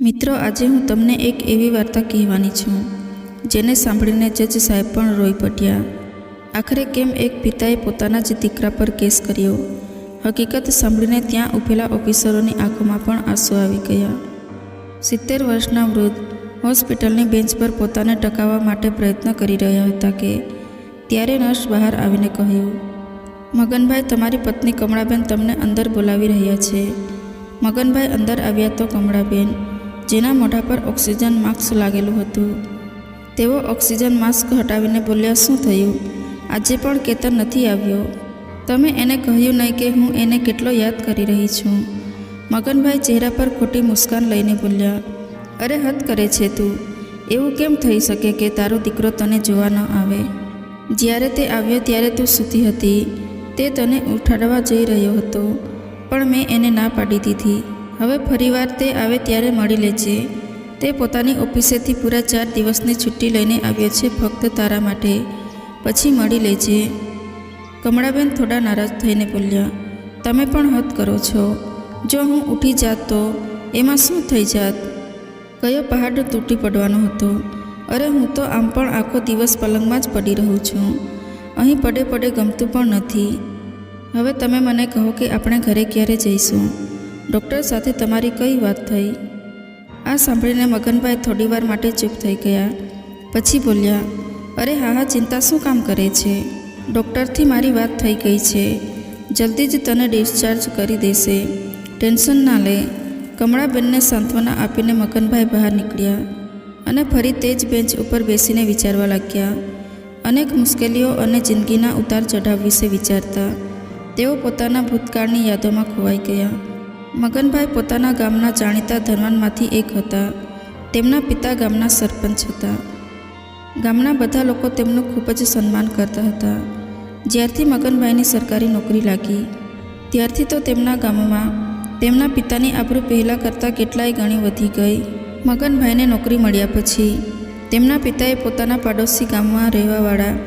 મિત્રો, આજે હું તમને એક એવી વાર્તા કહેવાની છું જેને સાંભળીને જજ સાહેબ પણ રોઈ પડ્યા. આખરે કેમ એક પિતાએ પોતાના જ દીકરા પર કેસ કર્યો. હકીકત સાંભળીને ત્યાં ઊભેલા ઓફિસરોની આંખોમાં પણ આંસુ આવી ગયા. 70 વર્ષના વૃદ્ધ હોસ્પિટલની બેન્ચ પર પોતાને ટકાવવા માટે પ્રયત્ન કરી રહ્યા હતા કે ત્યારે નર્સ બહાર આવીને કહ્યું, મગનભાઈ, તમારી પત્ની કમળાબેન તમને અંદર બોલાવી રહ્યા છે. મગનભાઈ અંદર આવ્યા તો કમળાબેન, જેના મોઢા પર ઓક્સિજન માસ્ક લાગેલું હતું, તેઓ ઓક્સિજન માસ્ક હટાવીને બોલ્યા, શું થયું? આજે પણ કેતન નથી આવ્યો? તમે એને કહ્યું નહીં કે હું એને કેટલો યાદ કરી રહી છું? મગનભાઈ ચહેરા પર ખોટી મુસ્કાન લઈને બોલ્યા, અરે હદ કરે છે તું. એવું કેમ થઈ શકે કે તારો દીકરો તને જોવા ન આવે? જ્યારે તે આવ્યો ત્યારે તું સૂતી હતી. તે તને ઉઠાડવા જઈ રહ્યો હતો, પણ મેં એને ના પાડી દીધી. હવે ફરીવાર તે આવે ત્યારે મળી લેજે. તે પોતાની ઓફિસેથી પૂરા 4 દિવસની છુટ્ટી લઈને આવ્યો છે ફક્ત તારા માટે. પછી મળી લેજે. કમળાબેન થોડા નારાજ થઈને બોલ્યા, તમે પણ હદ કરો છો. જો હું ઉઠી જાત તો એમાં શું થઈ જાત? કયો પહાડ તૂટી પડવાનો હતો? અરે હું તો આમ પણ આખો દિવસ પલંગમાં જ પડી રહું છું. અહીં પડે પડે ગમતું પણ નથી. હવે તમે મને કહો કે આપણે ઘરે ક્યારે જઈશું? ડૉક્ટર સાથે તમારી કઈ વાત થઈ? આ સાંભળીને મગનભાઈ થોડીવાર માટે ચૂપ થઈ ગયા. પછી બોલ્યા, અરે હા, ચિંતા શું કામ કરે છે? ડૉક્ટરથી મારી વાત થઈ ગઈ છે. જલ્દી જ તને ડિસ્ચાર્જ કરી દેશે. ટેન્શન ના લે. કમળાબેનને સાંત્વના આપીને મગનભાઈ બહાર નીકળ્યા અને ફરી તે જ બેન્ચ ઉપર બેસીને વિચારવા લાગ્યા. અનેક મુશ્કેલીઓ અને જિંદગીના ઉતાર ચઢાવ વિશે વિચારતા તેઓ પોતાના ભૂતકાળની યાદોમાં ખોવાઈ ગયા. મગનભાઈ પોતાના ગામના જાણીતા ધનવાનમાંથી એક હતા. તેમના પિતા ગામના સરપંચ હતા. ગામના બધા લોકો તેમનું ખૂબ જ સન્માન કરતા હતા. જ્યારથી મગનભાઈની સરકારી નોકરી લાગી ત્યારથી તો તેમના ગામમાં તેમના પિતાની આબરૂ પહેલાં કરતાં કેટલાય ગણી વધી ગઈ. મગનભાઈને નોકરી મળ્યા પછી તેમના પિતાએ પોતાના પાડોશી ગામમાં રહેવાવાળા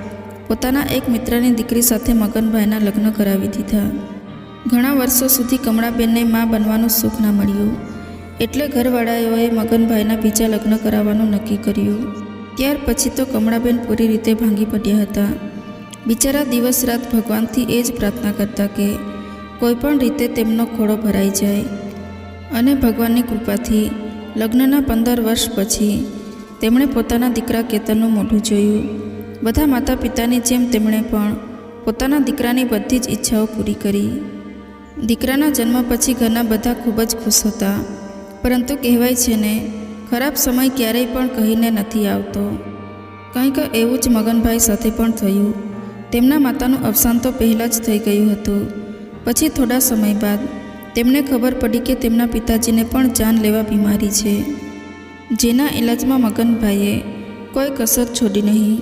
પોતાના એક મિત્રની દીકરી સાથે મગનભાઈના લગ્ન કરાવી દીધા. ઘણા વર્ષો સુધી કમળાબેનને મા બનવાનું સુખ ના મળ્યું, એટલે ઘરવાળાઓએ મગનભાઈના બીજા લગ્ન કરાવવાનું નક્કી કર્યું. ત્યાર પછી તો કમળાબેન પૂરી રીતે ભાંગી પડ્યા હતા. બિચારા દિવસ રાત ભગવાનથી એ જ પ્રાર્થના કરતા કે કોઈપણ રીતે તેમનો ખોળો ભરાઈ જાય. અને ભગવાનની કૃપાથી લગ્નના 15 વર્ષ પછી તેમણે પોતાના દીકરા કેતનનું મોઢું જોયું. બધા માતા પિતાની જેમ તેમણે પણ પોતાના દીકરાની બધી જ ઈચ્છાઓ પૂરી કરી. દીકરાના જન્મ પછી ઘરના બધા ખૂબ જ ખુશ હતા. પરંતુ કહેવાય છે ને, ખરાબ સમય ક્યારેય પણ કહીને નથી આવતો. કંઈક એવું જ મગનભાઈ સાથે પણ થયું. તેમના માતાનું અવસાન તો પહેલાં જ થઈ ગયું હતું. પછી થોડા સમય બાદ તેમને ખબર પડી કે તેમના પિતાજીને પણ જાનલેવા બીમારી છે, જેના ઇલાજમાં મગનભાઈએ કોઈ કસર છોડી નહીં.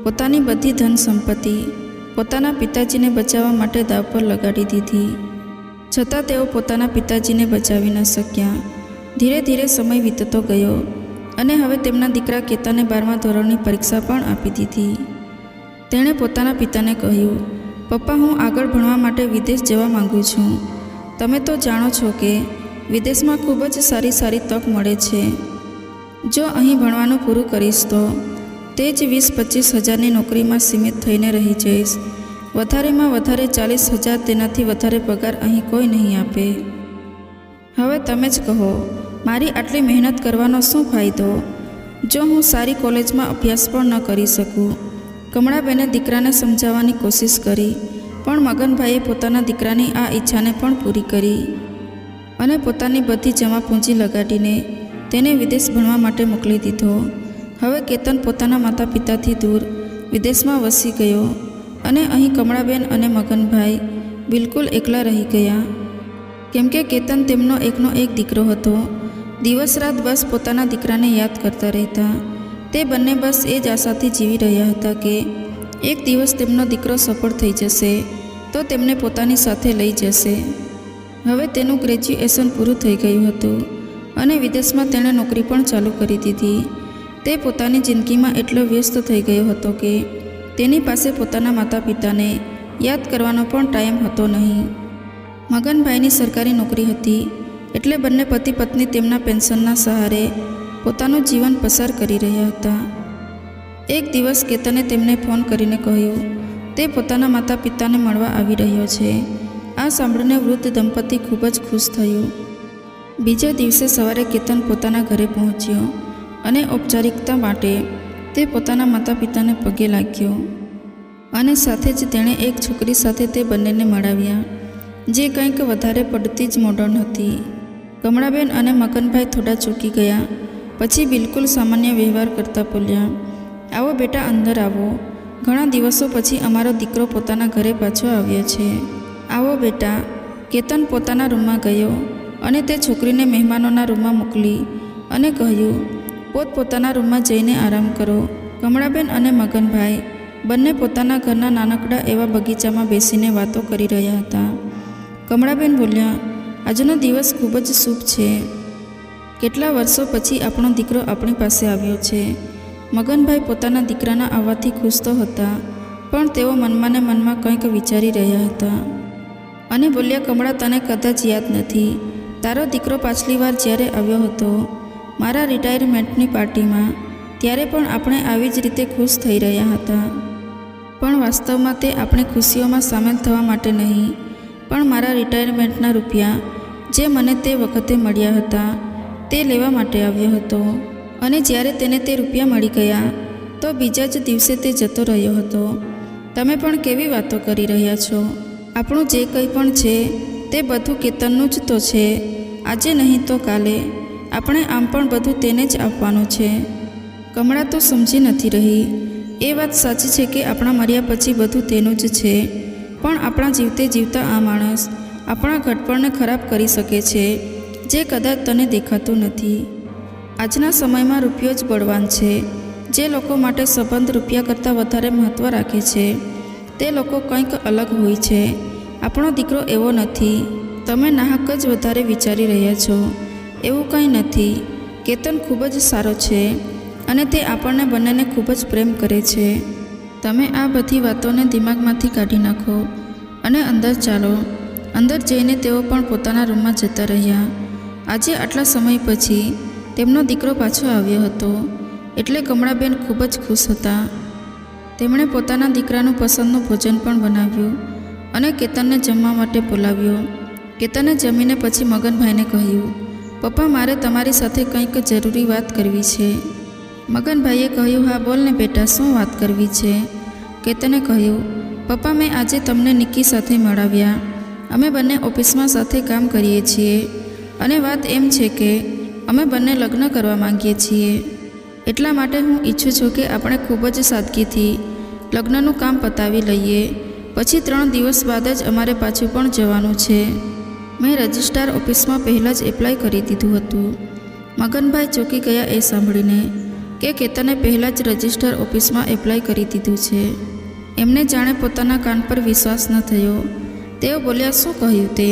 પોતાની બધી ધન સંપત્તિ પોતાના પિતાજીને બચાવવા માટે દાવ પર લગાડી દીધી. છતાં તેઓ પોતાના પિતાજીને બચાવી ન શક્યા. ધીરે ધીરે સમય વીતતો ગયો અને હવે તેમના દીકરા કેતને 12મા ધોરણની પરીક્ષા પણ આપી દીધી. તેણે પોતાના પિતાને કહ્યું, પપ્પા, હું આગળ ભણવા માટે વિદેશ જવા માગું છું. તમે તો જાણો છો કે વિદેશમાં ખૂબ જ સારી તક મળે છે. જો અહીં ભણવાનું પૂરું કરીશ તો તે જ 20-25 હજારની નોકરીમાં સીમિત થઈને રહી જઈશ. વધારેમાં વધારે 40,000, તેનાથી વધારે પગાર અહીં કોઈ નહીં આપે. હવે તમે જ કહો, મારી આટલી મહેનત કરવાનો શું ફાયદો જો હું સારી કોલેજમાં અભ્યાસ પણ ન કરી શકું? કમળાબેને દીકરાને સમજાવવાની કોશિશ કરી, પણ મગનભાઈએ પોતાના દીકરાની આ ઈચ્છાને પણ પૂરી કરી અને પોતાની બધી જમા પૂંજી લગાડીને તેને વિદેશ ભણવા માટે મોકલી દીધો. હવે કેતન પોતાના માતા પિતાથી દૂર વિદેશમાં વસી ગયો અને અહીં કમળાબેન અને મગનભાઈ બિલકુલ એકલા રહી ગયા. કેમ કે કેતન તેમનો એકનો એક દીકરો હતો. દિવસ રાત બસ પોતાના દીકરાને યાદ કરતા રહેતા. તે બંને બસ એ જ આશાથી જીવી રહ્યા હતા કે એક દિવસ તેમનો દીકરો સફળ થઈ જશે તો તેમને પોતાની સાથે લઈ જશે. હવે તેનું ગ્રેજ્યુએશન પૂરું થઈ ગયું હતું અને વિદેશમાં તેણે નોકરી પણ ચાલુ કરી દીધી. તે પોતાની જિંદગીમાં એટલો વ્યસ્ત થઈ ગયો હતો કે તેની પાસે પોતાના માતા પિતાને યાદ કરવાનો પણ ટાઈમ હતો નહીં. મગનભાઈની સરકારી નોકરી હતી એટલે બંને પતિ પત્ની તેમના પેન્શનના સહારે પોતાનું જીવન પસાર કરી રહ્યા હતા. એક દિવસ કેતને તેમને ફોન કરીને કહ્યું તે પોતાના માતા પિતાને મળવા આવી રહ્યો છે. આ સાંભળીને વૃદ્ધ દંપતી ખૂબ જ ખુશ થયું. બીજા દિવસે સવારે કેતન પોતાના ઘરે પહોંચ્યો અને ઔપચારિકતા માટે તે પોતાના માતા પિતાને પગે લાગ્યો અને સાથે જ તેણે એક છોકરી સાથે તે બંનેને મળાવ્યા, જે કંઈક વધારે પડતી જ મોડર્ન હતી. કમળાબેન અને મગનભાઈ થોડા ચોંકી ગયા. પછી બિલકુલ સામાન્ય વ્યવહાર કરતા બોલ્યા, આવો બેટા, અંદર આવો. ઘણા દિવસો પછી અમારો દીકરો પોતાના ઘરે પાછો આવ્યો છે. આવો બેટા. કેતન પોતાના રૂમમાં ગયો અને તે છોકરીને મહેમાનોના રૂમમાં મોકલી અને કહ્યું, પોતપોતાના રૂમમાં જઈને આરામ કરો. કમળાબેન અને મગનભાઈ બંને પોતાના ઘરના નાનકડા એવા બગીચામાં બેસીને વાતો કરી રહ્યા હતા. કમળાબેન બોલ્યા, આજનો દિવસ ખૂબ જ શુભ છે. કેટલા વર્ષો પછી આપણો દીકરો આપણી પાસે આવ્યો છે. મગનભાઈ પોતાના દીકરાના આવવાથી ખુશ તો હતા, પણ તેઓ મનમાં ને મનમાં કંઈક વિચારી રહ્યા હતા અને બોલ્યા, કમળા, તને કદાચ યાદ નથી, તારો દીકરો પાછલી વાર જ્યારે આવ્યો હતો મારા રિટાયરમેન્ટની પાર્ટીમાં, ત્યારે પણ આપણે આવી જ રીતે ખુશ થઈ રહ્યા હતા. પણ વાસ્તવમાં તે આપણી ખુશીઓમાં સામેલ થવા માટે નહીં, પણ મારા રિટાયરમેન્ટના રૂપિયા જે મને તે વખતે મળ્યા હતા તે લેવા માટે આવ્યો હતો. અને જ્યારે તેને તે રૂપિયા મળી ગયા તો બીજા જ દિવસે તે જતો રહ્યો હતો. તમે પણ કેવી વાતો કરી રહ્યા છો? આપણું જે કંઈ પણ છે તે બધું કેતનનું જ તો છે. આજે નહીં તો કાલે આપણે આમ પણ બધું તેને જ આપવાનું છે. કમળા તો સમજી નથી રહી. એ વાત સાચી છે કે આપણા મર્યા પછી બધું તેનું જ છે, પણ આપણા જીવતે જીવતા આ માણસ આપણા ઘડપણને ખરાબ કરી શકે છે, જે કદાચ તને દેખાતું નથી. આજના સમયમાં રૂપિયો જ બળવાન છે. જે લોકો માટે સંબંધ રૂપિયા કરતાં વધારે મહત્ત્વ રાખે છે તે લોકો કંઈક અલગ હોય છે. આપણો દીકરો એવો નથી. તમે નાહક જ વધારે વિચારી રહ્યા છો. એવું કંઈ નથી. કેતન ખૂબ જ સારો છે અને તે આપણને બંનેને ખૂબ જ પ્રેમ કરે છે. તમે આ બધી વાતોને દિમાગમાંથી કાઢી નાખો અને અંદર ચાલો. અંદર જઈને તેઓ પણ પોતાના રૂમમાં જતા રહ્યા. આજે આટલા સમય પછી તેમનો દીકરો પાછો આવ્યો હતો એટલે કમળાબેન ખૂબ જ ખુશ હતા. તેમણે પોતાના દીકરાનું પસંદનું ભોજન પણ બનાવ્યું અને કેતનને જમવા માટે બોલાવ્યો. કેતને જમીને પછી મગનભાઈને કહ્યું, પપ્પા, મારે તમારી સાથે કંઈક જરૂરી વાત કરવી છે. મગનભાઈએ કહ્યું, હા બોલ ને બેટા, શું વાત કરવી છે? કેતને કહ્યું, પપ્પા, મેં આજે તમને નિક્કી સાથે મળાવ્યા. અમે બંને ઓફિસમાં સાથે કામ કરીએ છીએ અને વાત એમ છે કે અમે બંને લગ્ન કરવા માંગીએ છીએ. એટલા માટે હું ઈચ્છું છું કે આપણે ખૂબ જ સાદગીથી લગ્નનું કામ પતાવી લઈએ. પછી 3 દિવસ બાદ જ અમારે પાછું પણ જવાનું છે. મેં રજિસ્ટ્રાર ઓફિસમાં પહેલાં જ એપ્લાય કરી દીધું હતું. મગનભાઈ ચોંકી ગયા એ સાંભળીને કે કેતને પહેલાં જ રજિસ્ટ્રાર ઓફિસમાં એપ્લાય કરી દીધું છે. એમને જાણે પોતાના કાન પર વિશ્વાસ ન થયો. તેઓ બોલ્યા, શું કહ્યું તે?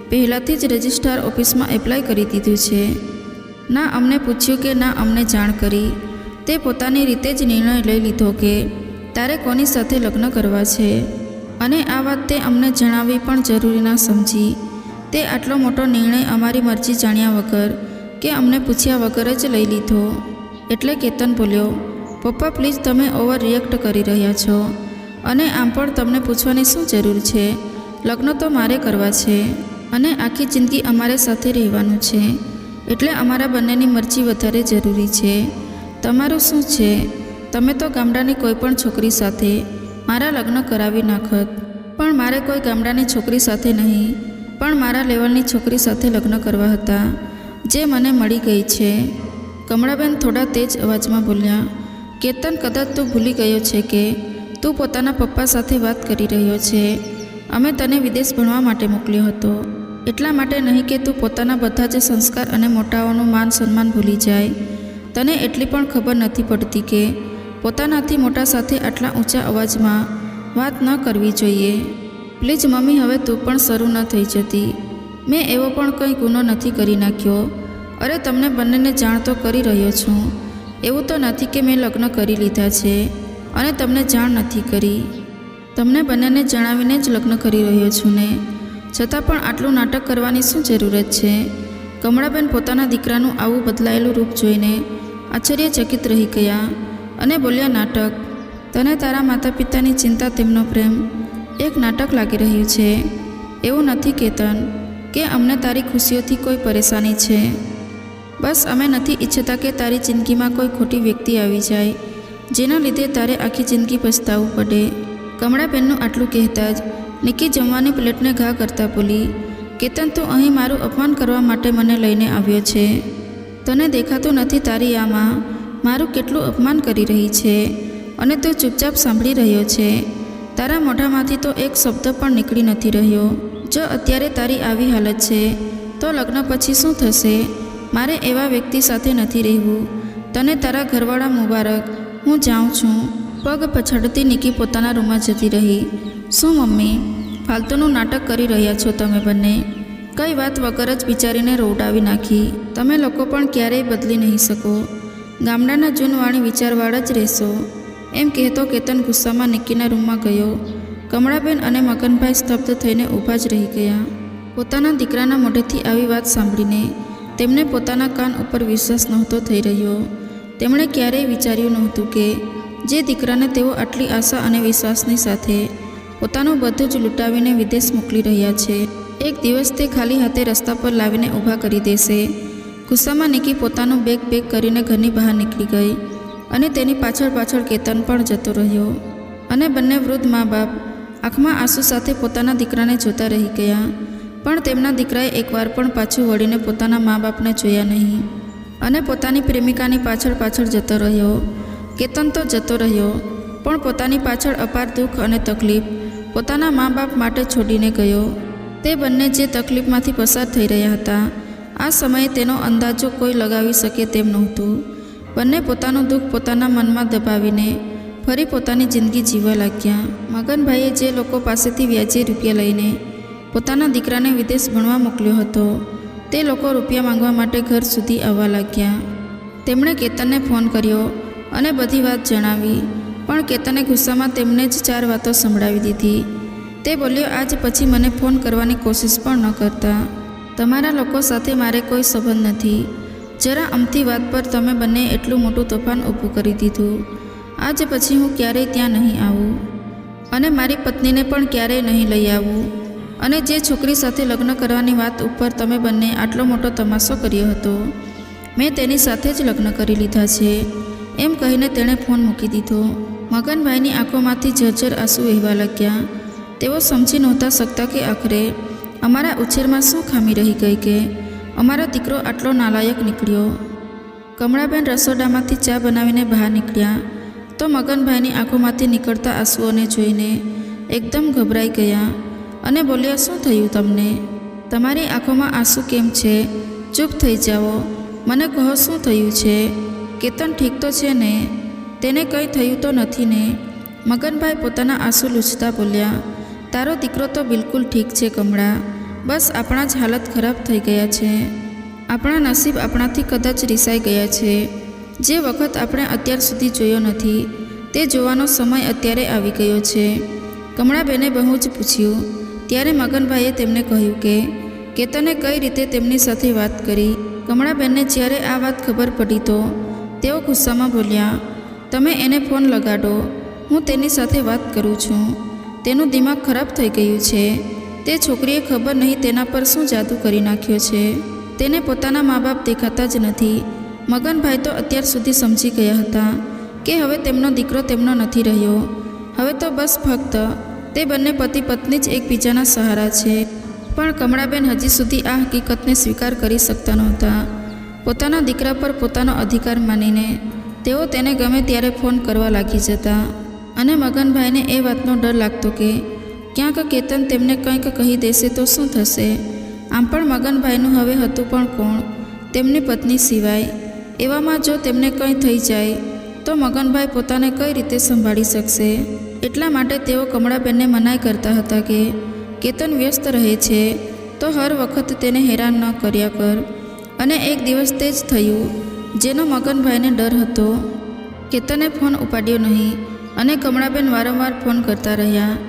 પહેલાંથી જ રજિસ્ટ્રાર ઓફિસમાં એપ્લાય કરી દીધું છે? ના અમને પૂછ્યું કે ના અમને જાણ કરી. તે પોતાની રીતે જ નિર્ણય લઈ લીધો કે તારે કોની સાથે લગ્ન કરવા છે અને આ વાત તે અમને જણાવવી પણ જરૂરી ના સમજી. તે આટલો મોટો નિર્ણય અમારી મરજી જાણ્યા વગર કે અમને પૂછ્યા વગર જ લઈ લીધો. એટલે કેતન બોલ્યો, પપ્પા પ્લીઝ, તમે ઓવર રિએક્ટ કરી રહ્યા છો અને આમ પણ તમને પૂછવાની શું જરૂર છે? લગ્ન તો મારે કરવા છે અને આખી જિંદગી અમારે સાથે રહેવાનું છે, એટલે અમારા બંનેની મરજી વધારે જરૂરી છે. તમારું શું છે? તમે તો ગામડાની કોઈ પણ છોકરી સાથે મારા લગ્ન કરાવી નાખત, પણ મારે કોઈ ગામડાની છોકરી સાથે નહીં, પણ મારા લેવલની છોકરી સાથે લગ્ન કરવા હતા, જે મને મળી ગઈ છે. કમળાબેન થોડા તેજ અવાજમાં બોલ્યા, કેતન, કદાચ તું ભૂલી ગયો છે કે તું પોતાના પપ્પા સાથે વાત કરી રહ્યો છે. અમે તને વિદેશ ભણવા માટે મોકલ્યો હતો, એટલા માટે નહીં કે તું પોતાના બધા જ સંસ્કાર અને મોટાઓનું માન સન્માન ભૂલી જાય. તને એટલી પણ ખબર નથી પડતી કે પોતાનાથી મોટા સાથે આટલા ઊંચા અવાજમાં વાત ન કરવી જોઈએ. પ્લીઝ મમ્મી, હવે તું પણ શરૂ ન થઈ જતી. મેં એવો પણ કંઈ ગુનો નથી કરી નાખ્યો. અરે તમને બંનેને જાણ તો કરી રહ્યો છું. એવું તો નથી કે મેં લગ્ન કરી લીધા છે અને તમને જાણ નથી કરી. તમને બંનેને જણાવીને જ લગ્ન કરી રહ્યો છું ને, છતાં પણ આટલું નાટક કરવાની શું જરૂરત છે? કમળાબેન પોતાના દીકરાનું આવું બદલાયેલું રૂપ જોઈને આશ્ચર્યચકિત રહી ગયા અને બોલ્યા, નાટક? તને તારા માતા પિતાની ચિંતા, તેમનો પ્રેમ એક નાટક લાગી રહ્યું છે. એવું નથી કેતન કે અમને તારી ખુશીઓથી કોઈ પરેશાની છે. બસ અમે નથી ઈચ્છતા કે તારી જિંદગીમાં કોઈ ખોટી વ્યક્તિ આવી જાય જેના લીધે તારે આખી જિંદગી પછતાવવું પડે. કમળાબેનનું આટલું કહેતા જ નિકી જમવાની પ્લેટને ઘા કરતા બોલી, કેતન, તું અહીં મારું અપમાન કરવા માટે મને લઈને આવ્યો છે. તને દેખાતું નથી તારી આ માં મારું કેટલું અપમાન કરી રહી છે અને તું ચૂપચાપ સાંભળી રહ્યો છે. તારા મોઢામાંથી તો એક શબ્દ પણ નીકળી નથી રહ્યો. જો અત્યારે તારી આવી હાલત છે તો લગ્ન પછી શું થશે? મારે એવા વ્યક્તિ સાથે નથી રહેવું. તને તારા ઘરવાળા મુબારક. હું જાઉં છું. પગ પછાડતી નિકી પોતાના રૂમમાં જતી રહી. શું મમ્મી, ફાલતુનું નાટક કરી રહ્યા છો તમે બંને? કઈ વાત વગર જ બિચારીને રોવડાવી નાખી. તમે લોકો પણ ક્યારેય બદલી નહીં શકો. ગામડાના જૂનવાણી વિચારવાળા જ રહેશો. એમ કહેતો કેતન ગુસ્સામાં નિકીના રૂમમાં ગયો. કમળાબેન અને મગનભાઈ સ્તબ્ધ થઈને ઊભા જ રહી ગયા. પોતાના દીકરાના મોઢેથી આવી વાત સાંભળીને તેમને પોતાના કાન ઉપર વિશ્વાસ નહોતો થઈ રહ્યો. તેમણે ક્યારેય વિચાર્યું નહોતું કે જે દીકરાને તેઓ આટલી આશા અને વિશ્વાસની સાથે પોતાનું બધું જ લૂંટાવીને વિદેશ મોકલી રહ્યા છે, એક દિવસ તે ખાલી હાથે રસ્તા પર લાવીને ઊભા કરી દેશે. ગુસ્સામાં નિકી પોતાનું બેગ પેક કરીને ઘરની બહાર નીકળી ગઈ અને તેની પાછળ પાછળ કેતન પણ જતો રહ્યો. અને બંને વૃદ્ધ મા બાપ આંખમાં આંસુ સાથે પોતાના દીકરાને જોતા રહી ગયા. પણ તેમના દીકરાએ એકવાર પણ પાછું વળીને પોતાના મા બાપને જોયા નહીં અને પોતાની પ્રેમિકાની પાછળ પાછળ જતો રહ્યો. કેતન તો જતો રહ્યો પણ પોતાની પાછળ અપાર દુઃખ અને તકલીફ પોતાના મા બાપ માટે છોડીને ગયો. તે બંને જે તકલીફમાંથી પસાર થઈ રહ્યા હતા, આ સમયે તેનો અંદાજો કોઈ લગાવી શકે તેમ નહોતું. બંને પોતાનું દુઃખ પોતાના મનમાં દબાવીને ફરી પોતાની જિંદગી જીવવા લાગ્યા. મગનભાઈએ જે લોકો પાસેથી વ્યાજે રૂપિયા લઈને પોતાના દીકરાને વિદેશ ભણવા મોકલ્યો હતો, તે લોકો રૂપિયા માંગવા માટે ઘર સુધી આવવા લાગ્યા. તેમણે કેતનને ફોન કર્યો અને બધી વાત જણાવી, પણ કેતને ગુસ્સામાં તેમને જ 4 વાતો સંભળાવી દીધી. તે બોલ્યો, આજ પછી મને ફોન કરવાની કોશિશ પણ ન કરતા. તમારા લોકો સાથે મારે કોઈ સંબંધ નથી. જરા અમથી વાત પર તમે બંને એટલું મોટું તોફાન ઊભું કરી દીધું. આજ પછી હું ક્યારેય ત્યાં નહીં આવું અને મારી પત્નીને પણ ક્યારેય નહીં લઈ આવું. અને જે છોકરી સાથે લગ્ન કરવાની વાત ઉપર તમે બંને આટલો મોટો તમાશો કર્યો હતો, મેં તેની સાથે જ લગ્ન કરી લીધા છે. એમ કહીને તેણે ફોન મૂકી દીધો. મગનભાઈની આંખોમાંથી ઝરઝર આંસુ વહેવા લાગ્યા. તેઓ સમજી નહોતા શકતા કે આખરે અમારા ઉછેરમાં શું ખામી રહી ગઈ કે અમારો દીકરો આટલો નાલાયક નીકળ્યો. કમળાબેન રસોડામાંથી ચા બનાવીને બહાર નીકળ્યા તો મગનભાઈની આંખોમાંથી નીકળતા આંસુઓને જોઈને એકદમ ગભરાઈ ગયા અને બોલ્યા, શું થયું તમને? તમારી આંખોમાં આંસુ કેમ છે? ચૂપ થઈ જાઓ, મને કહો શું થયું છે? કેતન ઠીક તો છે ને? તેને કંઈ થયું તો નથી ને? મગનભાઈ પોતાના આંસુ લૂછતા બોલ્યા, તારો દીકરો તો બિલકુલ ઠીક છે કમળા. બસ આપણા જ હાલત ખરાબ થઈ ગયા છે. આપણા નસીબ આપણાથી કદાચ રિસાઈ ગયા છે. જે વખત આપણે અત્યાર સુધી જોયો નથી તે જોવાનો સમય અત્યારે આવી ગયો છે. કમળાબેને બહુ જ પૂછ્યું. ત્યારે મગનભાઈએ તેમને કહ્યું કે કેતને કઈ રીતે તેમની સાથે વાત કરી. કમળાબેનને જ્યારે આ વાત ખબર પડી તો તેઓ ગુસ્સામાં બોલ્યા, તમે એને ફોન લગાડો, હું તેની સાથે વાત કરું છું. તેનું દિમાગ ખરાબ થઈ ગયું છે. તે છોકરીએ ખબર નહીં તેના પર શું જાદુ કરી નાખ્યો છે. તેને પોતાના મા બાપ દેખાતા જ નથી. મગનભાઈ તો અત્યાર સુધી સમજી ગયા હતા કે હવે તેમનો દીકરો તેમનો નથી રહ્યો. હવે તો બસ ફક્ત તે બંને પતિ પત્ની જ એકબીજાના સહારા છે. પણ કમળાબેન હજી સુધી આ હકીકતને સ્વીકાર કરી શકતા નહોતા. પોતાના દીકરા પર પોતાનો અધિકાર માનીને તેઓ તેને ગમે ત્યારે ફોન કરવા લાગી જતા અને મગનભાઈને એ વાતનો ડર લાગતો કે ક્યાંક કેતન તેમને કંઈક કહી દેશે તો શું થશે. આમ પણ મગનભાઈનું હવે હતું પણ કોણ, તેમની પત્ની સિવાય. એવામાં જો તેમને કંઈ થઈ જાય તો મગનભાઈ પોતાને કઈ રીતે સંભાળી શકશે. એટલા માટે તેઓ કમળાબેનને મનાઈ કરતા હતા કે કેતન વ્યસ્ત રહે છે તો હર વખત તેને હેરાન ન કર્યા કર. અને એક દિવસ તે જ થયું જેનો મગનભાઈને ડર હતો. કેતને ફોન ઉપાડ્યો નહીં અને કમળાબેન વારંવાર ફોન કરતા રહ્યા.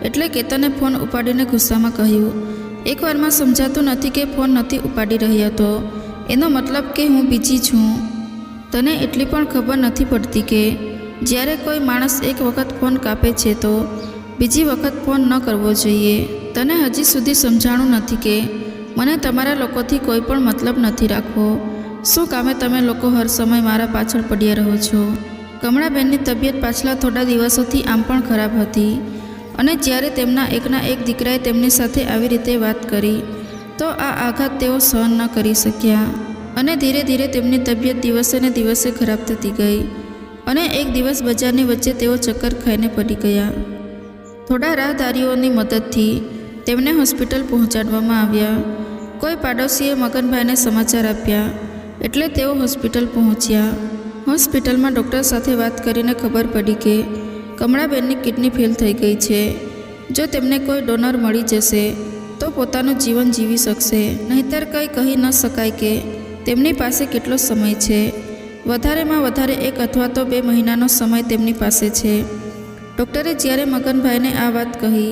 એટલે કેતને ફોન ઉપાડીને ગુસ્સામાં કહ્યું, એકવારમાં સમજાતું નથી કે ફોન નથી ઉપાડી રહ્યો હતો, એનો મતલબ કે હું બીજી છું. તને એટલી પણ ખબર નથી પડતી કે જ્યારે કોઈ માણસ એક વખત ફોન કાપે છે તો બીજી વખત ફોન ન કરવો જોઈએ. તને હજી સુધી સમજાણું નથી કે મને તમારા લોકોથી કોઈ પણ મતલબ નથી રાખવો. શું કામે તમે લોકો હર સમય મારા પાછળ પડ્યા રહો છો? કમળાબેનની તબિયત પાછલા થોડા દિવસોથી આમ પણ ખરાબ હતી અને જ્યારે તેમના એકના એક દીકરાએ તેમની સાથે આવી રીતે વાત કરી તો આ આઘાત તેઓ સહન ન કરી શક્યા અને ધીરે ધીરે તેમની તબિયત દિવસે ને દિવસે ખરાબ થતી ગઈ અને એક દિવસ બજારની વચ્ચે તેઓ ચક્કર ખાઈને પડી ગયા. થોડા રાહદારીઓની મદદથી તેમને હોસ્પિટલ પહોંચાડવામાં આવ્યા. કોઈ પાડોશીએ મગનભાઈને સમાચાર આપ્યા એટલે તેઓ હોસ્પિટલ પહોંચ્યા. હોસ્પિટલમાં ડૉક્ટર સાથે વાત કરીને ખબર પડી કે કમળાબેનની કિડની ફેલ થઈ ગઈ છે. જો તેમને કોઈ ડોનર મળી જશે તો પોતાનું જીવન જીવી શકશે, નહીંતર કંઈ કહી ન શકાય કે તેમની પાસે કેટલો સમય છે. વધારેમાં વધારે 1 અથવા તો 2 મહિનાનો સમય તેમની પાસે છે. ડૉક્ટરે જ્યારે મગનભાઈને આ વાત કહી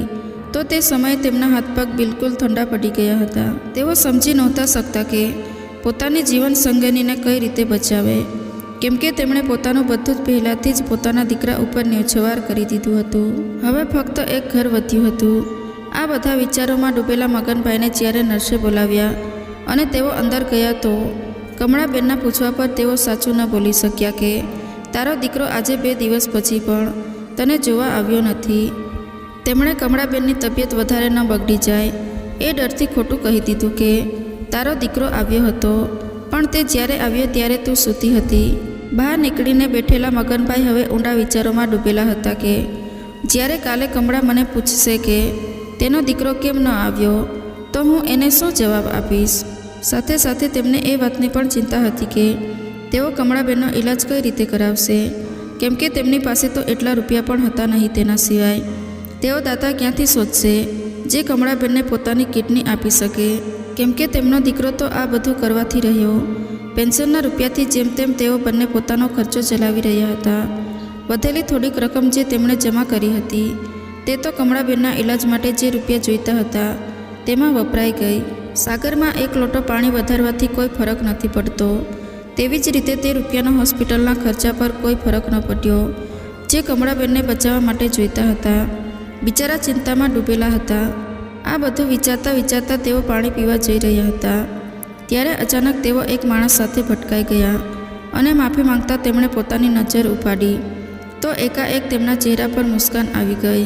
તો તે સમયે તેમના હાથ પગ બિલકુલ ઠંડા પડી ગયા હતા. તેઓ સમજી નહોતા શકતા કે પોતાની જીવન સંગીનીને કઈ રીતે બચાવે, કેમ કે તેમણે પોતાનું બધું જ પહેલાંથી જ પોતાના દીકરા ઉપર ન્યોછાવર કરી દીધું હતું. હવે ફક્ત એક ઘર વધ્યું હતું. આ બધા વિચારોમાં ડૂબેલા મગનભાઈને જ્યારે નર્સે બોલાવ્યા અને તેઓ અંદર ગયા તો કમળાબેનના પૂછવા પર તેઓ સાચું ન બોલી શક્યા કે તારો દીકરો આજે 2 દિવસ પછી પણ તને જોવા આવ્યો નથી. તેમણે કમળાબેનની તબિયત વધારે ન બગડી જાય એ ડરથી ખોટું કહી દીધું કે તારો દીકરો આવ્યો હતો, પણ તે જ્યારે આવ્યો ત્યારે તું સૂતી હતી. બહાર નીકળીને બેઠેલા મગનભાઈ હવે ઊંડા વિચારોમાં ડૂબેલા હતા કે જ્યારે કાલે કમળા મને પૂછશે કે તેનો દીકરો કેમ ન આવ્યો તો હું એને શું જવાબ આપીશ. સાથે સાથે તેમને એ વાતની પણ ચિંતા હતી કે તેઓ કમળાબેનનો ઈલાજ કઈ રીતે કરાવશે, કેમ કે તેમની પાસે તો એટલા રૂપિયા પણ હતા નહીં. તેના સિવાય તેઓ દાતા ક્યાંથી શોધશે જે કમળાબેનને પોતાની કિડની આપી શકે, કેમ કે તેમનો દીકરો તો આ બધું કરવાથી રહ્યો. પેન્શનના રૂપિયાથી જેમ તેમ તેઓ બંને પોતાનો ખર્ચો ચલાવી રહ્યા હતા. વધેલી થોડીક રકમ જે તેમણે જમા કરી હતી તે તો કમળાબેનના ઈલાજ માટે જે રૂપિયા જોઈતા હતા તેમાં વપરાઈ ગઈ. સાગરમાં 1 લોટો પાણી વધારવાથી કોઈ ફરક નથી પડતો, તેવી જ રીતે તે રૂપિયાનો હોસ્પિટલના ખર્ચા પર કોઈ ફરક ન પડ્યો જે કમળાબેનને બચાવવા માટે જોઈતા હતા. બિચારા ચિંતામાં ડૂબેલા હતા. આ બધું વિચારતા વિચારતા તેઓ પાણી પીવા જઈ રહ્યા હતા ત્યારે અચાનક તેઓ એક માણસ સાથે ભટકાઈ ગયા અને માફી માંગતા તેમણે પોતાની નજર ઉપાડી તો એકાએક તેમના ચહેરા પર મુસ્કાન આવી ગઈ.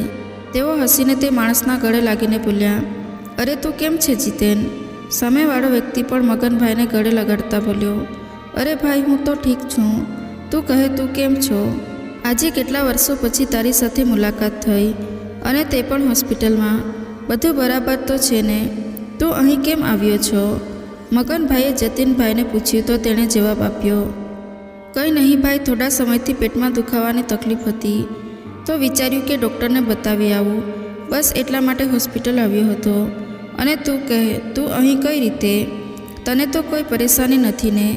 તેઓ હસીને તે માણસના ગળે લાગીને બોલ્યા, અરે તું કેમ છે જીતેન? સામેવાળો વ્યક્તિ પણ મગનભાઈને ગળે લગાડતા બોલ્યો, અરે ભાઈ હું તો ઠીક છું, તું કહે તું કેમ છો? આજે કેટલા વર્ષો પછી તારી સાથે મુલાકાત થઈ અને તે પણ હોસ્પિટલમાં. બધું બરાબર તો છે ને? તું અહીં કેમ આવ્યો છો? મગનભાઈએ જતીનભાઈને પૂછ્યું તો તેણે જવાબ આપ્યો, કંઈ નહીં ભાઈ, થોડા સમયથી પેટમાં દુખાવાની તકલીફ હતી તો વિચાર્યું કે ડૉક્ટરને બતાવી આવું, બસ એટલા માટે હોસ્પિટલ આવ્યો હતો. અને તું કહે, તું અહીં કઈ રીતે? તને તો કોઈ પરેશાની નથી ને?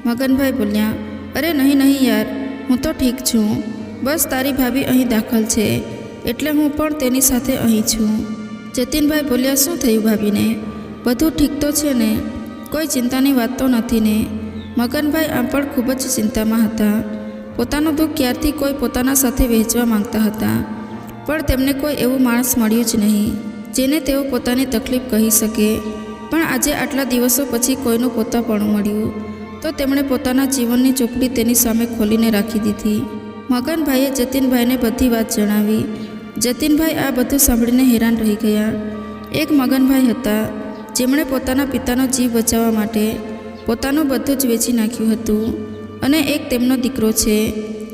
મગનભાઈ બોલ્યા, અરે નહીં યાર, હું તો ઠીક છું, બસ તારી ભાભી અહીં દાખલ છે એટલે હું પણ તેની સાથે અહીં છું. જતીનભાઈ બોલ્યા, શું થયું ભાભીને? બધું ઠીક તો છે ને? કોઈ ચિંતાની વાત તો નથી ને? મગનભાઈ આમ પણ ખૂબ જ ચિંતામાં હતા. પોતાનું દુઃખ ક્યારથી કોઈ પોતાના સાથે વહેંચવા માંગતા હતા, પણ તેમને કોઈ એવું માણસ મળ્યું જ નહીં જેને તેઓ પોતાની તકલીફ કહી શકે. પણ આજે આટલા દિવસો પછી કોઈનું પોતાપણું મળ્યું તો તેમણે પોતાના જીવનની ચોપડી તેની સામે ખોલીને રાખી દીધી. મગનભાઈએ જતીનભાઈને બધી વાત જણાવી. જતીનભાઈ આ બધું સાંભળીને હેરાન રહી ગયા. એક મગનભાઈ હતા જેમણે પોતાના પિતાનો જીવ બચાવવા માટે પોતાનું બધું જ વેચી નાખ્યું હતું અને એક તેમનો દીકરો છે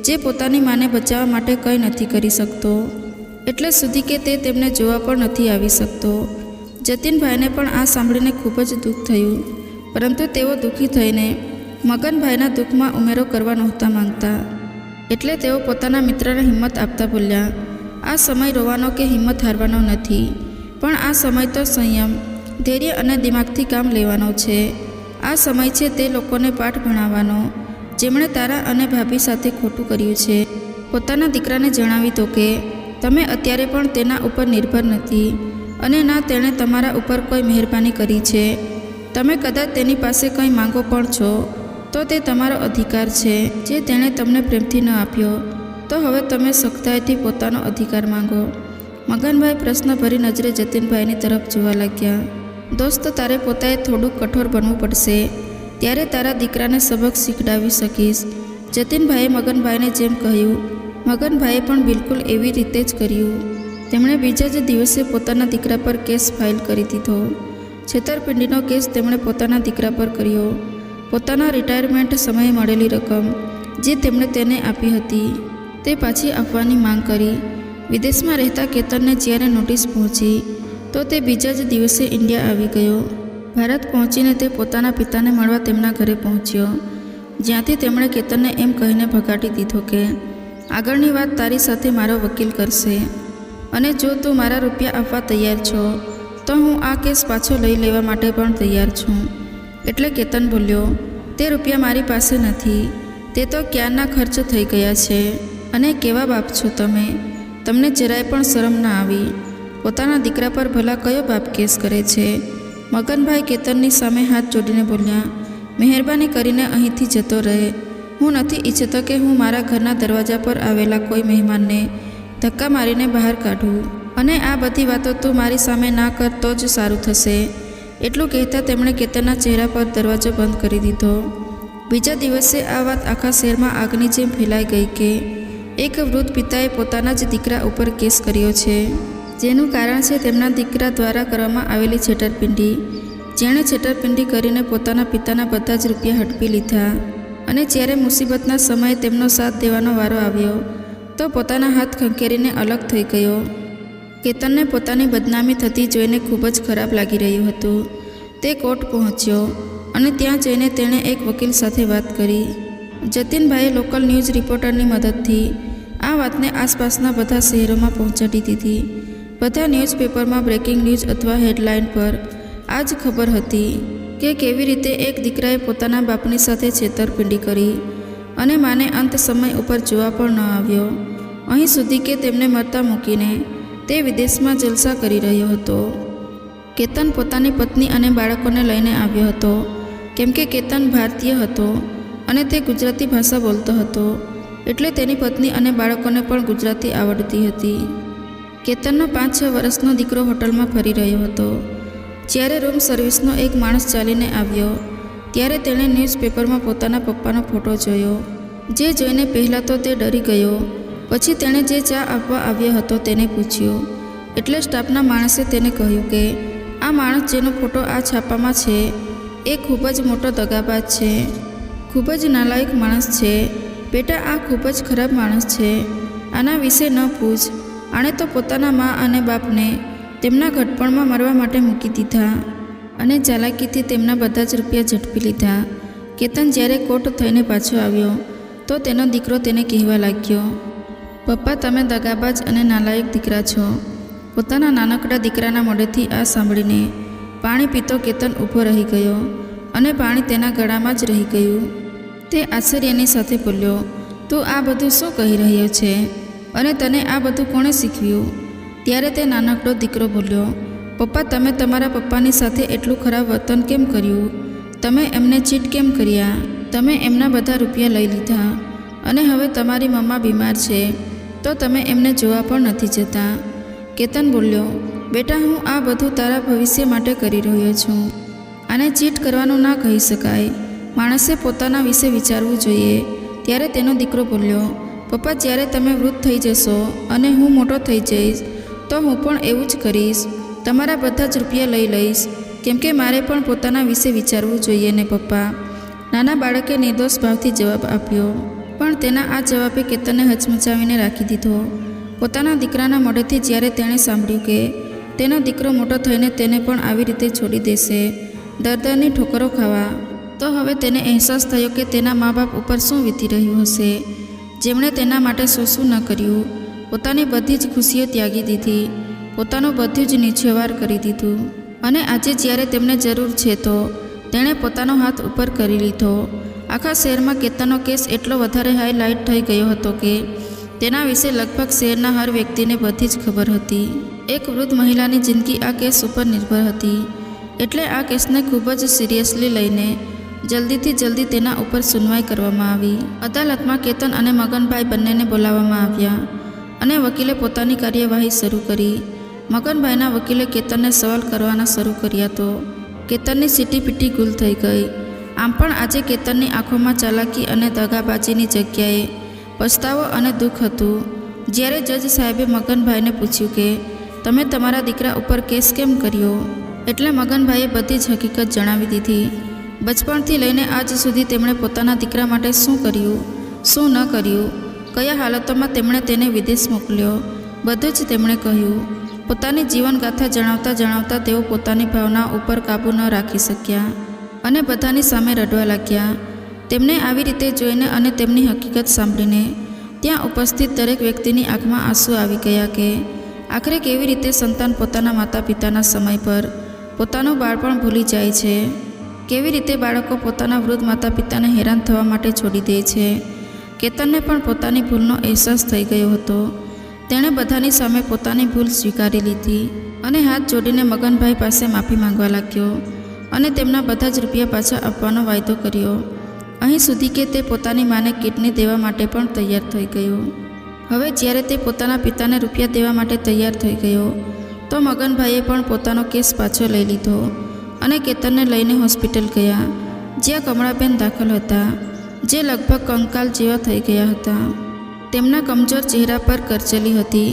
જે પોતાની માને બચાવવા માટે કંઈ નથી કરી શકતો, એટલે સુધી કે તે તેમને જોવા પણ નથી આવી શકતો. જતીનભાઈને પણ આ સાંભળીને ખૂબ જ દુઃખ થયું, પરંતુ તેઓ દુઃખી થઈને મગનભાઈના દુઃખમાં ઉમેરો કરવા નહોતા માંગતા. એટલે તેઓ પોતાના મિત્રને હિંમત આપતા બોલ્યા, આ સમય રોવાનો કે હિંમત હારવાનો નથી, પણ આ સમય તો સંયમ, ધૈર્ય અને દિમાગથી કામ લેવાનો છે. આ સમય છે તે લોકોને પાઠ ભણાવવાનો જેમણે તારા અને ભાભી સાથે ખોટું કર્યું છે. પોતાના દીકરાને જણાવી દો કે તમે અત્યારે પણ તેના ઉપર નિર્ભર નથી અને ના તેણે તમારા ઉપર કોઈ મહેરબાની કરી છે. તમે કદાચ તેની પાસે કંઈ માંગો પણ છો તો તે તમારો અધિકાર છે. જે તેણે તમને પ્રેમથી ન આપ્યો તો હવે તમે સખ્તાઈથી પોતાનો અધિકાર માંગો. મગનભાઈ પ્રશ્નભરી નજરે જતીનભાઈની તરફ જોવા લાગ્યા. દોસ્ત, તારે પોતાએ થોડુંક કઠોર બનવું પડશે, ત્યારે તારા દીકરાને સબક શીખડાવી શકીશ. જતીનભાઈએ મગનભાઈને જેમ કહ્યું, મગનભાઈએ પણ બિલકુલ એવી રીતે જ કર્યું. તેમણે બીજા જ દિવસે પોતાના દીકરા પર કેસ ફાઇલ કરી દીધો. છેતરપિંડીનો કેસ તેમણે પોતાના દીકરા પર કર્યો. પોતાના રિટાયરમેન્ટ સમયે મળેલી રકમ જે તેમણે તેને આપી હતી તે પાછી આપવાની માંગ કરી. વિદેશમાં રહેતા કેતનને જ્યારે નોટિસ પહોંચી તો તે બીજા જ દિવસે ઇન્ડિયા આવી ગયો. ભારત પહોંચીને તે પોતાના પિતાને મળવા તેમના ઘરે પહોંચ્યો, જ્યાંથી તેમણે કેતનને એમ કહીને ભગાડી દીધો કે આગળની વાત તારી સાથે મારો વકીલ કરશે, અને જો તું મારા રૂપિયા આપવા તૈયાર છો તો હું આ કેસ પાછો લઈ લેવા માટે પણ તૈયાર છું. એટલે કેતન બોલ્યો, તે રૂપિયા મારી પાસે નથી, તે તો ક્યારના ખર્ચ થઈ ગયા છે. અને કેવા બાપ છો તમે, તમને જરાય પણ શરમ ના આવી? પોતાના દીકરા પર ભલા કયો બાપ કેસ કરે છે? મગનભાઈ કેતનની સામે હાથ જોડીને બોલ્યા, મહેરબાની કરીને અહીંથી જતો રહે. હું નથી ઈચ્છતો કે હું મારા ઘરના દરવાજા પર આવેલા કોઈ મહેમાનને ધક્કા મારીને બહાર કાઢું, અને આ બધી વાતો તું મારી સામે ના કર તો જ સારું થશે. એટલું કહેતા તેમણે કેતનના ચહેરા પર દરવાજો બંધ કરી દીધો. બીજા દિવસે આ વાત આખા શહેરમાં આગની જેમ ફેલાઈ ગઈ કે એક વૃદ્ધ પિતાએ પોતાના જ દીકરા ઉપર કેસ કર્યો છે, જેનું કારણ છે તેમના દીકરા દ્વારા કરવામાં આવેલી છેતરપિંડી. જેણે છેતરપિંડી કરીને પોતાના પિતાના બધા જ રૂપિયા હડપી લીધા, અને જ્યારે મુસીબતના સમયે તેમનો સાથ દેવાનો વારો આવ્યો તો પોતાના હાથ ખંખેરીને અલગ થઈ ગયો. કેતનને પોતાની બદનામી થતી જોઈને ખૂબ જ ખરાબ લાગી રહ્યું હતું. તે કોર્ટ પહોંચ્યો અને ત્યાં જઈને તેણે એક વકીલ સાથે વાત કરી. જતીનભાઈએ લોકલ ન્યૂઝ રિપોર્ટરની મદદથી આ વાતને આસપાસના બધા શહેરોમાં પહોંચાડી દીધી. બધા ન્યૂઝપેપરમાં બ્રેકિંગ ન્યૂઝ અથવા હેડલાઇન પર આ જ ખબર હતી કે કેવી રીતે એક દીકરાએ પોતાના બાપની સાથે છેતરપિંડી કરી અને માને અંત સમય ઉપર જોવા પણ ન આવ્યો. અહીં સુધી કે તેમને મરતા મૂકીને તે વિદેશમાં જલસા કરી રહ્યો હતો. કેતન પોતાની પત્ની અને બાળકોને લઈને આવ્યો હતો, કેમ કે કેતન ભારતીય હતો અને તે ગુજરાતી ભાષા બોલતો હતો, એટલે તેની પત્ની અને બાળકોને પણ ગુજરાતી આવડતી હતી. કેતનનો 5-6 વર્ષનો દીકરો હોટલમાં ફરી રહ્યો હતો. જ્યારે રૂમ સર્વિસનો એક માણસ ચાલીને આવ્યો ત્યારે તેણે ન્યૂઝપેપરમાં પોતાના પપ્પાનો ફોટો જોયો, જે જોઈને પહેલાં તો તે ડરી ગયો. પછી તેણે જે ચા આપવા આવ્યો હતો તેને પૂછ્યું, એટલે સ્ટાફના માણસે તેને કહ્યું કે આ માણસ જેનો ફોટો આ છાપામાં છે એ ખૂબ જ મોટો દગાબાજ છે, ખૂબ જ નાલાયક માણસ છે. બેટા, આ ખૂબ જ ખરાબ માણસ છે, આના વિશે ન પૂછ. આણે તો પોતાના મા અને બાપને તેમના ઘડપણમાં મરવા માટે મૂકી દીધા અને ચાલાકીથી તેમના બધા જ રૂપિયા ઝડપી લીધા. કેતન જ્યારે કોર્ટ થઈને પાછો આવ્યો તો તેનો દીકરો તેને કહેવા લાગ્યો, પપ્પા, તમે દગાબાજ અને નાલાયક દીકરા છો. પોતાના નાનકડા દીકરાના મોઢેથી આ સાંભળીને પાણી પીતો કેતન ઊભો રહી ગયો અને પાણી તેના ગળામાં જ રહી ગયું. તે આશ્ચર્યની સાથે બોલ્યો, તું આ બધું શું કહી રહ્યો છે અને તને આ બધું કોણે શીખવ્યું? ત્યારે તે નાનકડો દીકરો બોલ્યો, પપ્પા, તમે તમારા પપ્પાની સાથે એટલું ખરાબ વર્તન કેમ કર્યું? તમે એમને ચીટ કેમ કર્યા? તમે એમના બધા રૂપિયા લઈ લીધા અને હવે તમારી મમ્મા બીમાર છે તો તમે એમને જોવા પણ નથી જતા. કેતન બોલ્યો, બેટા, હું આ બધું તારા ભવિષ્ય માટે કરી રહ્યો છું. આને ચીટ કરવાનું ના કહી શકાય. માણસે પોતાના વિશે વિચારવું જોઈએ. ત્યારે તેનો દીકરો બોલ્યો, પપ્પા, જ્યારે તમે વૃદ્ધ થઈ જશો અને હું મોટો થઈ જઈશ તો હું પણ એવું જ કરીશ. તમારા બધા જ રૂપિયા લઈ લઈશ, કેમ કે મારે પણ પોતાના વિશે વિચારવું જોઈએ ને પપ્પા. નાના બાળકે નિર્દોષ ભાવથી જવાબ આપ્યો, પણ તેના આ જવાબે કેતનને હચમચાવીને રાખી દીધો. પોતાના દીકરાના મોઢેથી જ્યારે તેણે સાંભળ્યું કે તેનો દીકરો મોટો થઈને તેને પણ આવી રીતે છોડી દેશે, દર્દની ઠોકરો ખાવા, તો હવે તેને અહેસાસ થયો કે તેના મા બાપ ઉપર શું વીતી રહ્યું હશે, જેમણે તેના માટે શું ન કર્યું. પોતાની બધી જ ખુશીઓ ત્યાગી દીધી, પોતાનું બધું જ નીછેવાર કરી દીધું, અને આજે જ્યારે તેમને જરૂર છે તો તેણે પોતાનો હાથ ઉપર કરી લીધો. આખા શહેરમાં કેતનનો કેસ એટલો વધારે હાઈલાઇટ થઈ ગયો હતો કે તેના વિશે લગભગ શહેરના હર વ્યક્તિને બધી જ ખબર હતી. એક વૃદ્ધ મહિલાની જિંદગી આ કેસ ઉપર નિર્ભર હતી, એટલે આ કેસને ખૂબ જ સિરિયસલી લઈને જલ્દીથી જલ્દી તેના ઉપર સુનવાઈ કરવામાં આવી. અદાલતમાં કેતન અને મગનભાઈ બંનેને બોલાવવામાં આવ્યા અને વકીલે પોતાની કાર્યવાહી શરૂ કરી. મગનભાઈના વકીલે કેતનને સવાલ કરવાના શરૂ કર્યા તો કેતનની સીટીપીટી ગુલ થઈ ગઈ. આમ પણ આજે કેતનની આંખોમાં ચાલાકી અને દગાબાજીની જગ્યાએ પછતાવો અને દુઃખ હતું. જ્યારે જજ સાહેબે મગનભાઈને પૂછ્યું કે તમે તમારા દીકરા ઉપર કેસ કેમ કર્યો, એટલે મગનભાઈએ બધી જ હકીકત જણાવી દીધી. બચપણથી લઈને આજ સુધી તેમણે પોતાના દીકરા માટે શું કર્યું, શું ન કર્યું, કયા હાલતોમાં તેમણે તેને વિદેશ મોકલ્યો, બધું જ તેમણે કહ્યું. પોતાની જીવનગાથા જણાવતા જણાવતા તેઓ પોતાની ભાવના ઉપર કાબૂ ન રાખી શક્યા અને બધાની સામે રડવા લાગ્યા. તેમને આવી રીતે જોઈને અને તેમની હકીકત સાંભળીને ત્યાં ઉપસ્થિત દરેક વ્યક્તિની આંખમાં આંસુ આવી ગયા કે આખરે કેવી રીતે સંતાન પોતાના માતા પિતાના સમય પર પોતાનું બાળપણ ભૂલી જાય છે, કેવી રીતે બાળકો પોતાના વૃદ્ધ માતા પિતાને હેરાન થવા માટે છોડી દે છે. કેતનને પણ પોતાની ભૂલનો અહેસાસ થઈ ગયો હતો. તેણે બધાની સામે પોતાની ભૂલ સ્વીકારી લીધી અને હાથ જોડીને મગનભાઈ પાસે માફી માંગવા લાગ્યો અને તેમના બધા જ રૂપિયા પાછા આપવાનો વાયદો કર્યો. અહીં સુધી કે તે પોતાની માને કિડની દેવા માટે પણ તૈયાર થઈ ગયો. હવે જ્યારે તે પોતાના પિતાને રૂપિયા દેવા માટે તૈયાર થઈ ગયો તો મગનભાઈએ પણ પોતાનો કેસ પાછો લઈ લીધો અને કેતનને લઈને હોસ્પિટલ ગયા, જ્યાં કમળાબેન દાખલ હતા, જે લગભગ કંકાલ જેવા થઈ ગયા હતા. તેમના કમજોર ચહેરા પર કરચલી હતી.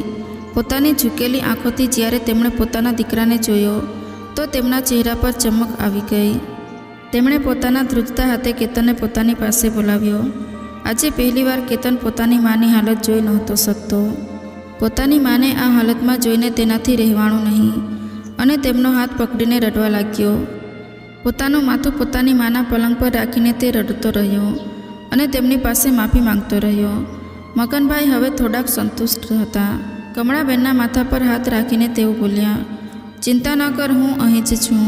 પોતાની ઝૂકેલી આંખોથી જ્યારે તેમણે પોતાના દીકરાને જોયો તો તેમના ચહેરા પર ચમક આવી ગઈ. તેમણે પોતાના ધ્રુજતા હાથે કેતનને પોતાની પાસે બોલાવ્યો. આજે પહેલીવાર કેતન પોતાની માની હાલત જોઈ નહોતો શકતો. પોતાની માને આ હાલતમાં જોઈને તેનાથી રહેવાણું નહીં અને તેમનો હાથ પકડીને રડવા લાગ્યો. પોતાનું માથું પોતાની માના પલંગ પર રાખીને તે રડતો રહ્યો અને તેમની પાસે માફી માંગતો રહ્યો. મગનભાઈ હવે થોડાક સંતુષ્ટ હતા. કમળાબેનના માથા પર હાથ રાખીને તેઓ બોલ્યા, ચિંતા ન કર, હું અહીં જ છું,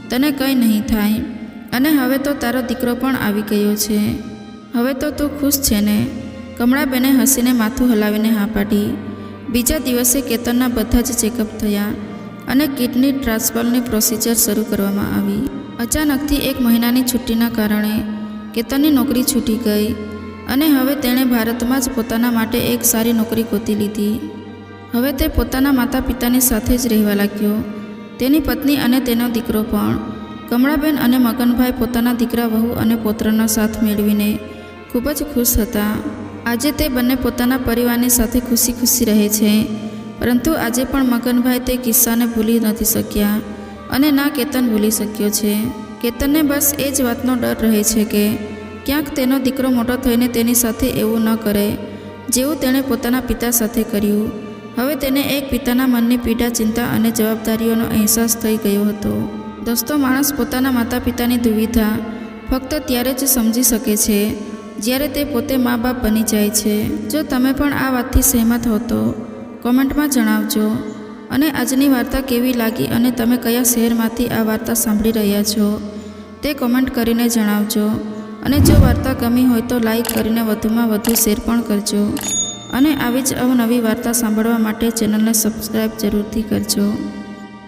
તને કંઈ નહીં થાય અને હવે તો તારો દીકરો પણ આવી ગયો છે. હવે તો તું ખુશ છે ને? કમળાબેને હસીને માથું હલાવીને હા પાડી. બીજા દિવસે કેતનના બધા જ ચેકઅપ થયા અને કિડની ટ્રાન્સપ્લાન્ટની પ્રોસિજર શરૂ કરવામાં આવી. અચાનકથી 1 મહિનાની છુટ્ટીના કારણે કેતનની નોકરી છૂટી ગઈ અને હવે તેણે ભારતમાં જ પોતાના માટે એક સારી નોકરી ગોતી લીધી. હવે તે પોતાના માતા પિતાની સાથે જ રહેવા લાગ્યો, તેની પત્ની અને તેનો દીકરો પણ. કમળાબેન અને મગનભાઈ પોતાના દીકરા વહુ અને પૌત્રનો સાથ મેળવીને ખૂબ જ ખુશ હતા. આજે તે બંને પોતાના પરિવારની સાથે ખુશી ખુશી રહે છે, પરંતુ આજે પણ મગનભાઈ તે કિસ્સાને ભૂલી નથી શક્યા અને ના કેતન ભૂલી શક્યો છે. કેતનને બસ એ જ વાતનો ડર રહે છે કે ક્યાંક તેનો દીકરો મોટો થઈને તેની સાથે એવું ન કરે જેવું તેણે પોતાના પિતા સાથે કર્યું. હવે તેને એક પિતાના મનની પીડા, ચિંતા અને જવાબદારીઓનો અહેસાસ થઈ ગયો હતો. દોસ્તો, માણસ પોતાના માતા પિતાની દુવિધા ફક્ત ત્યારે જ સમજી શકે છે જ્યારે તે પોતે મા બાપ બની જાય છે. જો તમે પણ આ વાતથી સહેમત હો તો કોમેન્ટમાં જણાવજો. અને આજની વાર્તા કેવી લાગી અને તમે કયા શહેરમાંથી આ વાર્તા સાંભળી રહ્યા છો તે કોમેન્ટ કરીને જણાવજો. અને જો વાર્તા ગમી હોય તો લાઈક કરીને વધુમાં વધુ શેર પણ કરજો. અને આવી જ અવનવી વાર્તા સાંભળવા માટે ચેનલને સબસ્ક્રાઈબ જરૂરથી કરજો.